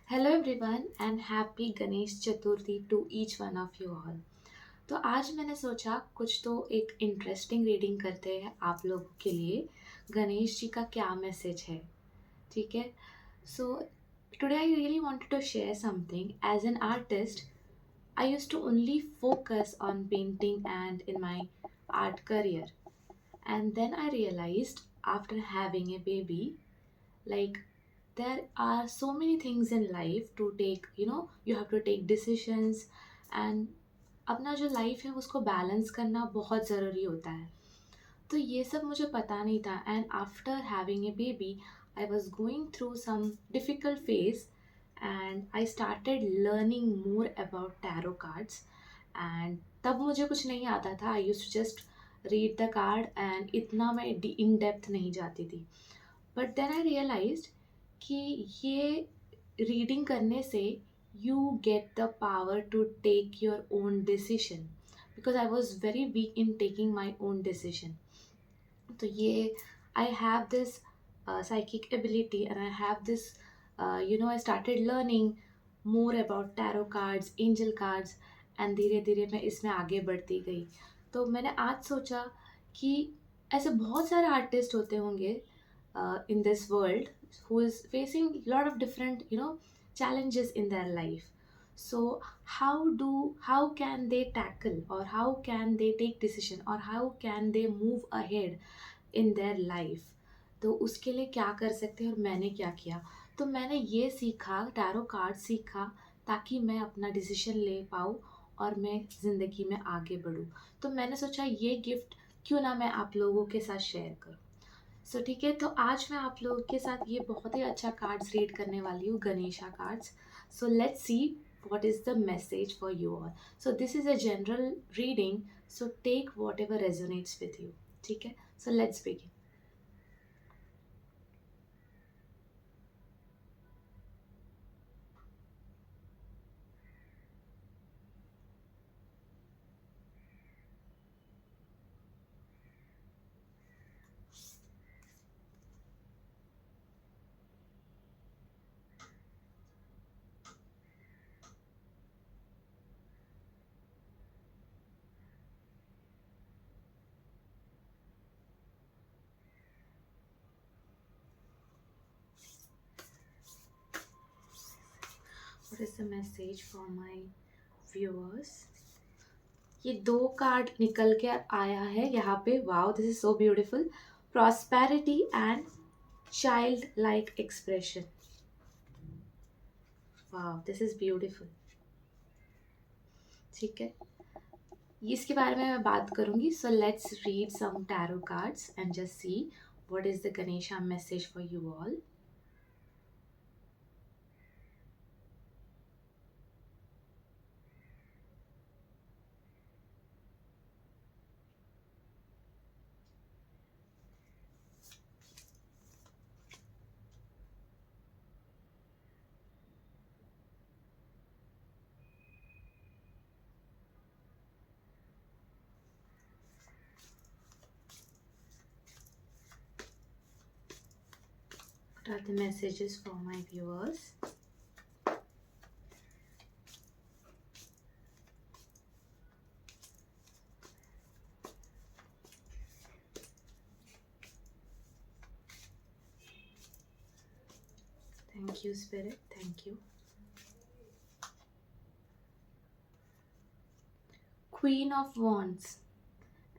Hello everyone and happy Ganesh Chaturthi to each one of you all. तो आज मैंने सोचा कुछ तो एक इंटरेस्टिंग रीडिंग करते हैं आप लोगों के लिए। गणेश जी का क्या मैसेज है, ठीक है। So today I really wanted to share something. As an artist I used to only focus on painting and in my art career, and then I realized after having a baby, like, there are so many things in life to take, you have to take decisions, and अपना जो life है उसको balance करना बहुत ज़रूरी होता है। तो ये सब मुझे पता नहीं था, and after having a baby I was going through some difficult phase, and I started learning more about tarot cards. And तब मुझे कुछ नहीं आता था, I used to just read the card and इतना मैं इन डेप्थ नहीं जाती थी। बट देन आई रियलाइज्ड कि ये रीडिंग करने से you get the power to take your own decision, because I was very weak in taking my own decision. तो ये I have this psychic ability, and I have this, I started learning more about tarot cards, angel cards, and धीरे धीरे मैं इसमें आगे बढ़ती गई। तो मैंने आज सोचा कि ऐसे बहुत सारे आर्टिस्ट होते होंगे in this world who is facing a lot of different challenges in their life. So how can they tackle, or how can they take decision, or how can they move ahead in their life? तो उसके लिए क्या कर सकते हैं और मैंने क्या किया। तो मैंने ये सीखा, टैरो कार्ड सीखा, ताकि मैं अपना डिसीजन ले पाऊँ और मैं ज़िंदगी में आगे बढ़ूँ। तो मैंने सोचा ये गिफ्ट क्यों ना मैं आप लोगों के साथ शेयर करूँ। सो ठीक है, तो आज मैं आप लोगों के साथ ये बहुत ही अच्छा कार्ड्स रीड करने वाली हूँ, Ganesha cards. So let's see what is the message for you all. So this is a general reading, so take whatever resonates with you, ठीक है। So let's begin. What is the message for my viewers? ये दो card निकल के आया है यहाँ पे। Wow, this is so beautiful. Prosperity and child like expression. Wow, this is beautiful. ठीक है, इसके बारे में मैं बात करूंगी। So let's read some tarot cards and just see what is the Ganesha message for you all. What are the messages for my viewers? Thank you, Spirit. Thank you. Queen of Wands.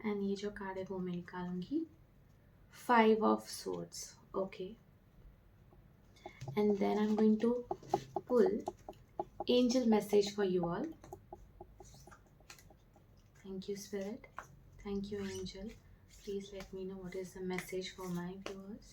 And ये जो card है वो मैं निकालूंगी। 5 of Swords. Okay. And then I'm going to pull angel message for you all. Thank you, Spirit. Thank you, Angel. Please let me know what is the message for my viewers.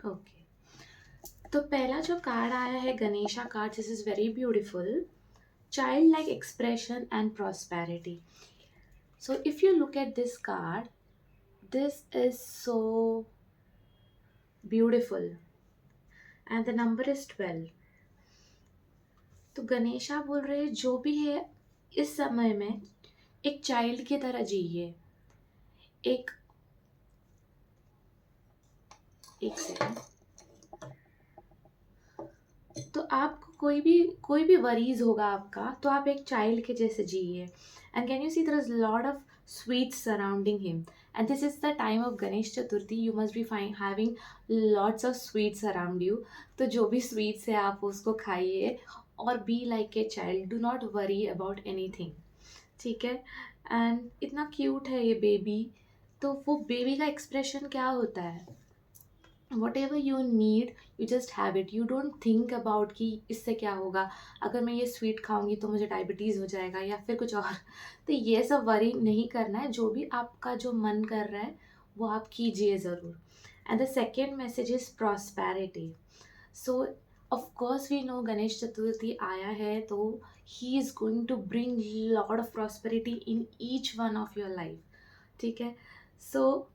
Okay. तो पहला जो card आया है Ganesha card, this is very beautiful. Child like expression and prosperity. So if you look at this card, this is so beautiful, and the number is 12. तो गणेशा बोल रहे हैं जो भी है इस समय में एक चाइल्ड की तरह जिए। एक एक सेकंड। तो आपको कोई भी वरीज होगा आपका, तो आप एक चाइल्ड के जैसे जिए। And can you see there is lot of sweets surrounding him, and this is the time of Ganesh Chaturthi, you must be fine having lots of sweets around you. तो जो भी स्वीट्स है आप उसको खाइए और be like a child, do not worry about anything. ठीक है। एंड इतना क्यूट है ये बेबी। तो वो बेबी का एक्सप्रेशन क्या होता है, whatever you need, you just have it, you don't think about कि इससे क्या होगा, अगर मैं ये स्वीट खाऊंगी तो मुझे डायबिटीज़ हो जाएगा या फिर कुछ और। तो ये सब वरी नहीं करना है, जो भी आपका जो मन कर रहा है वो आप कीजिए ज़रूर। And the second message is prosperity. So of course we know Ganesh Chaturthi आया है, तो he is going to bring lot of prosperity in each one of your life. ठीक है। सो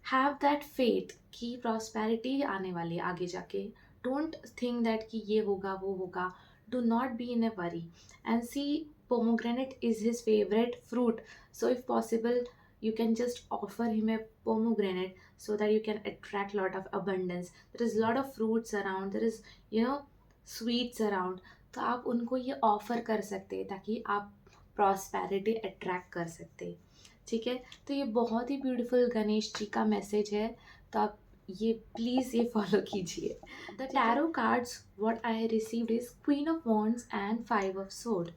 हैव दैट फेथ कि प्रॉस्पेरिटी आने वाली है आगे जाके। डोंट थिंक दैट कि ये होगा वो होगा। Do not be in a worry. And see, pomegranate is his favorite fruit, so if possible you can just offer him a pomegranate so that you can attract lot of abundance. There is lot of fruits around, there is, you know, sweets around, तो आप उनको ये offer कर सकते हैं ताकि आप prosperity attract कर सकते हैं। ठीक है। तो ये बहुत ही ब्यूटीफुल गणेश जी का मैसेज है, तो आप ये प्लीज़ ये फॉलो कीजिए। The tarot cards what I received is queen of wands and five of sword.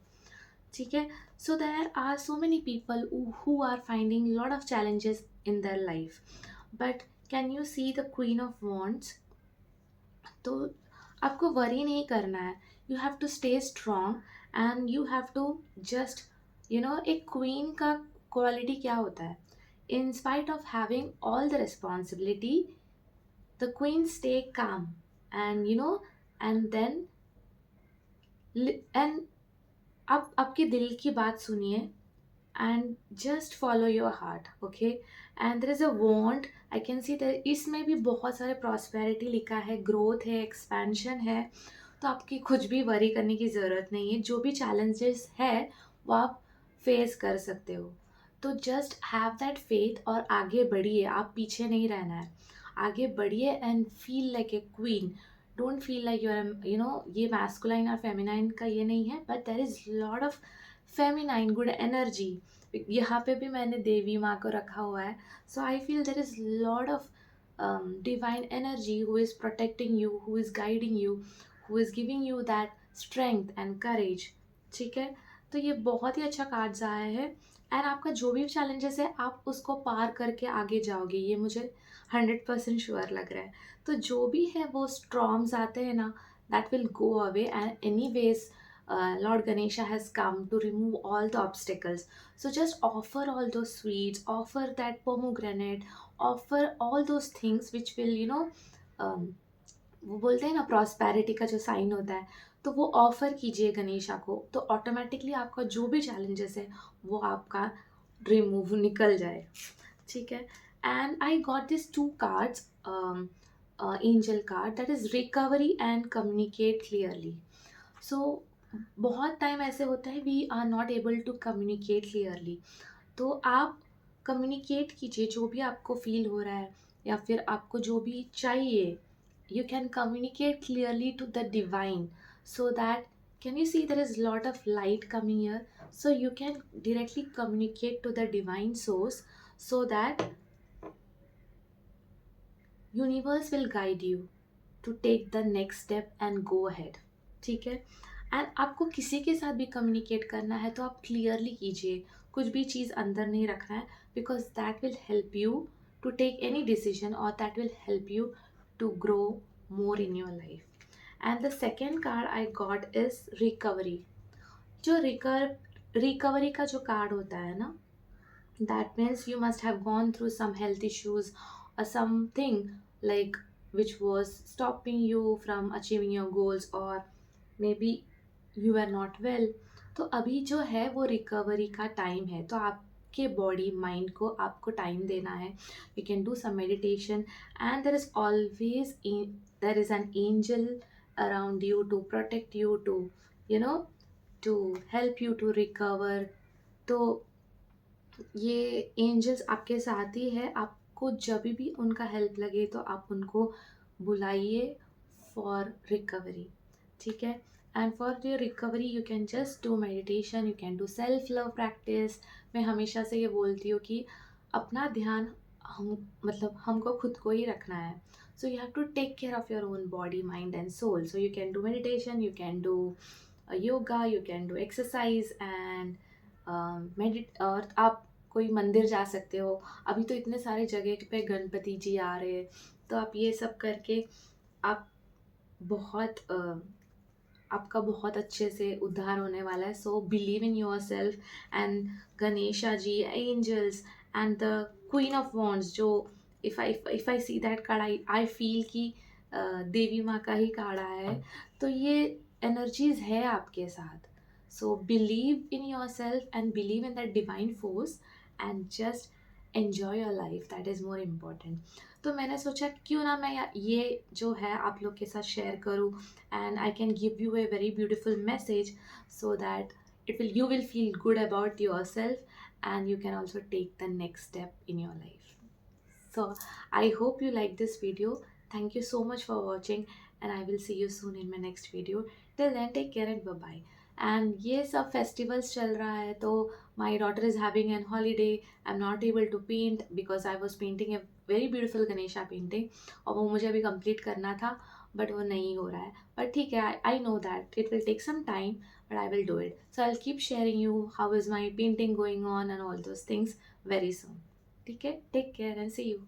ठीक है। So there are so many people who are finding lot of challenges in their life, but can you see the queen of wands, तो आपको worry नहीं करना है। You have to stay strong and you have to just, you know, एक queen का quality क्या होता है, in spite of having all the responsibility, the queen stay calm and you know, and then and आप आपके दिल की बात सुनिए and just follow your heart. Okay. And there is a want, I can see that इसमें भी बहुत सारे प्रॉस्पेरिटी लिखा है, ग्रोथ है, एक्सपेंशन है। तो आपकी कुछ भी वरी करने की ज़रूरत नहीं है, जो भी चैलेंजेस है वो आप फेस कर सकते हो। तो जस्ट हैव दैट फेथ और आगे बढ़िए, आप पीछे नहीं रहना है, आगे बढ़िए and feel like a queen. Don't feel like you are, you know, ये मैस्कुलाइन और फेमिनाइन का ये नहीं है, but there is lot of feminine good energy. यहाँ पे भी मैंने देवी माँ को रखा हुआ है, so I feel there is lot of divine energy who is protecting you, who is guiding you, who is giving you that strength and courage। ठीक है। तो ये बहुत ही अच्छा कार्ड्स आया है, एंड आपका जो भी चैलेंजेस है आप उसको पार करके आगे जाओगे, ये मुझे 100% श्योर लग रहा है। तो जो भी है वो स्ट्रॉम्स आते हैं ना, that will go away, and any ways Lord Ganesha has come to remove all the obstacles. So just offer all those sweets, offer that pomegranate, offer all those things which will, you know, um, वो बोलते हैं ना prosperity का जो sign होता है, तो वो ऑफर कीजिए गणेशा को, तो ऑटोमेटिकली आपका जो भी चैलेंजेस है वो आपका रिमूव निकल जाए। ठीक है। And I got this two cards, angel card, that is recovery and communicate clearly. So बहुत टाइम ऐसे होता है we are not able to communicate clearly, तो आप कम्युनिकेट कीजिए जो भी आपको फील हो रहा है या फिर आपको जो भी चाहिए। You can communicate clearly to the divine, so that, can you see there is lot of light coming here, so you can directly communicate to the divine source, so that universe will guide you to take the next step and go ahead। ठीक है। And आपको किसी के साथ भी communicate करना है तो आप क्लियरली कीजिए, कुछ भी चीज़ अंदर नहीं रखना है, because that will help you to take any decision और that will help you to grow more in your life. And the second card I got is recovery. जो रिकवरी का जो कार्ड होता है ना, that means you must have gone through some health issues or something like which was stopping you from achieving your goals, or maybe you were not well। तो अभी जो है वो रिकवरी का टाइम है, तो आपके बॉडी माइंड को आपको टाइम देना है। You can do some meditation, and there is always there is an angel around you to protect you, to, you know, to help you to recover। तो ये एंजल्स आपके साथ ही है, आपको जब भी उनका हेल्प लगे तो आप उनको बुलाइए फॉर रिकवरी, ठीक है। And for your recovery you can just do meditation, you can do self love practice. मैं हमेशा से ये बोलती हूँ कि अपना ध्यान हम मतलब हमको खुद को ही रखना है। So you have to take care of your own body mind and soul. So you can do meditation, you can do yoga, you can do exercise and meditate, और आप कोई मंदिर जा सकते हो। अभी तो इतने सारे जगह पे गणपति जी आ रहे हैं, तो आप ये सब करके आप बहुत आपका बहुत अच्छे से उद्धार होने वाला है। So believe in yourself and Ganesha ji, angels and the queen of wands, जो if I see that card I feel कि देवी माँ का ही कार्ड आया है। तो ये एनर्जीज है आपके साथ। सो believe in yourself and believe in that divine force and just enjoy your life, that is more important. तो मैंने सोचा क्यों ना मैं ये जो है आप लोग के साथ शेयर करूँ, and I can give you a very beautiful message so that you will feel good about yourself, and you can also take the next step in your life. So I hope you like this video. Thank you so much for watching, and I will see you soon in my next video. Till then, take care and bye bye. And ये सब festivals चल रहा है, तो my daughter is having an holiday. I'm not able to paint because I was painting a very beautiful Ganesha painting, और वो मुझे अभी complete करना था, but वो नहीं हो रहा है। But ठीक है, I know that it will take some time, but I will do it. So I'll keep sharing you how is my painting going on and all those things very soon. ठीक है, take care and see you.